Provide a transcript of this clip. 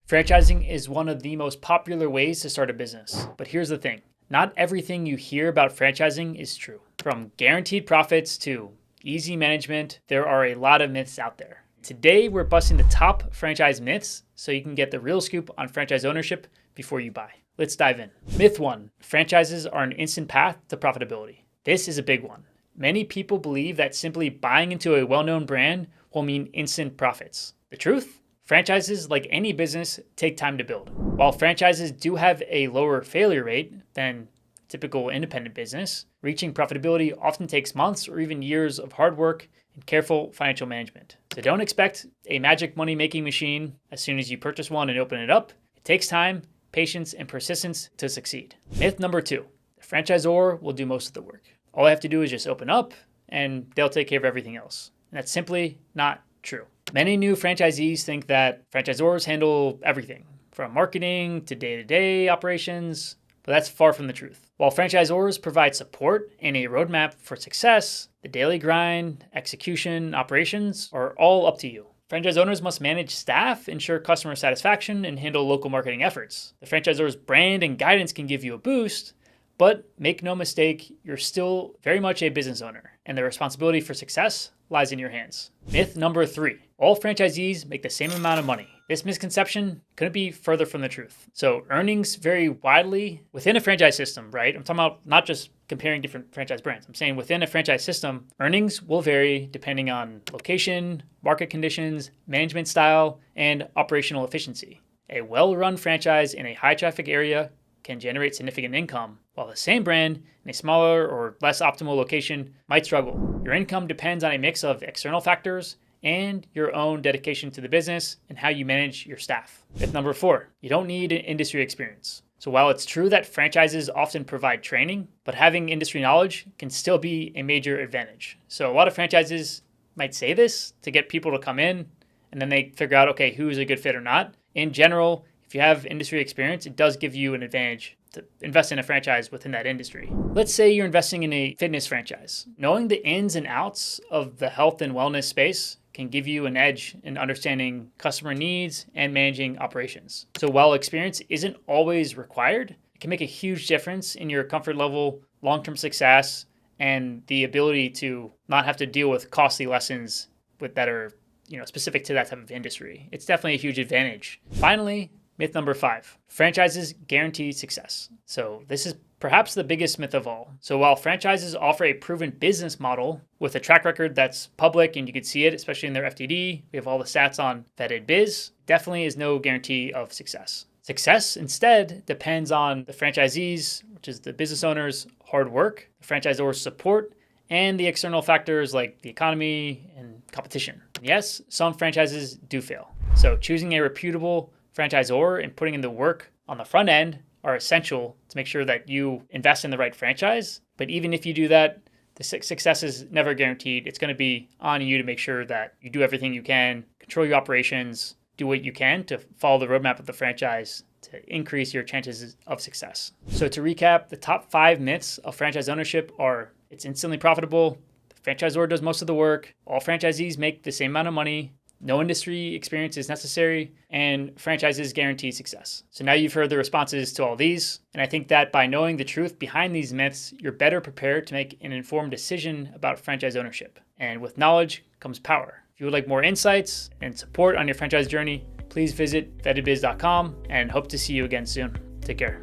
Franchising is one of the most popular ways to start a business. But here's the thing, not everything you hear about franchising is true. From guaranteed profits to easy management, there are a lot of myths out there. Today, we're busting the top franchise myths so you can get the real scoop on franchise ownership before you buy. Let's dive in. Myth 1, franchises are an instant path to profitability. This is a big one. Many people believe that simply buying into a well-known brand will mean instant profits. The truth? Franchises, like any business, take time to build. While franchises do have a lower failure rate than typical independent business, reaching profitability often takes months or even years of hard work and careful financial management. So don't expect a magic money-making machine as soon as you purchase one and open it up. It takes time, patience, and persistence to succeed. Myth number 2, the franchisor will do most of the work. All I have to do is just open up and they'll take care of everything else. And that's simply not true. Many new franchisees think that franchisors handle everything from marketing to day-to-day operations, but that's far from the truth. While franchisors provide support and a roadmap for success, the daily grind, execution, operations are all up to you. Franchise owners must manage staff, ensure customer satisfaction, and handle local marketing efforts. The franchisor's brand and guidance can give you a boost, but make no mistake, you're still very much a business owner, and the responsibility for success lies in your hands. Myth number 3, all franchisees make the same amount of money. This misconception couldn't be further from the truth. So earnings vary widely within a franchise system, right? I'm talking about not just comparing different franchise brands. I'm saying within a franchise system, earnings will vary depending on location, market conditions, management style, and operational efficiency. A well-run franchise in a high-traffic area can generate significant income, while the same brand in a smaller or less optimal location might struggle. Your income depends on a mix of external factors and your own dedication to the business and how you manage your staff. Myth number 4, you don't need an industry experience. So while it's true that franchises often provide training, but having industry knowledge can still be a major advantage. So a lot of franchises might say this to get people to come in, and then they figure out, okay, who's a good fit or not. In general, if you have industry experience, it does give you an advantage to invest in a franchise within that industry. Let's say you're investing in a fitness franchise. Knowing the ins and outs of the health and wellness space can give you an edge in understanding customer needs and managing operations. So while experience isn't always required, it can make a huge difference in your comfort level, long-term success, and the ability to not have to deal with costly lessons that are specific to that type of industry. It's definitely a huge advantage. Finally, myth number 5, franchises guarantee success. So this is perhaps the biggest myth of all. So while franchises offer a proven business model with a track record that's public and you can see it, especially in their FTD, we have all the stats on Vetted Biz, definitely is no guarantee of success. Success instead depends on the franchisees, which is the business owner's hard work, the franchisor's support, and the external factors like the economy and competition. And yes, some franchises do fail. So choosing a reputable franchisor and putting in the work on the front end are essential to make sure that you invest in the right franchise. But even if you do that, the success is never guaranteed. It's going to be on you to make sure that you do everything you can, control your operations, do what you can to follow the roadmap of the franchise to increase your chances of success. So to recap, the top 5 myths of franchise ownership are: it's instantly profitable, the franchisor does most of the work, all franchisees make the same amount of money, no industry experience is necessary, and franchises guarantee success. So now you've heard the responses to all these, and I think that by knowing the truth behind these myths, you're better prepared to make an informed decision about franchise ownership. And with knowledge comes power. If you would like more insights and support on your franchise journey, please visit vettedbiz.com and hope to see you again soon. Take care.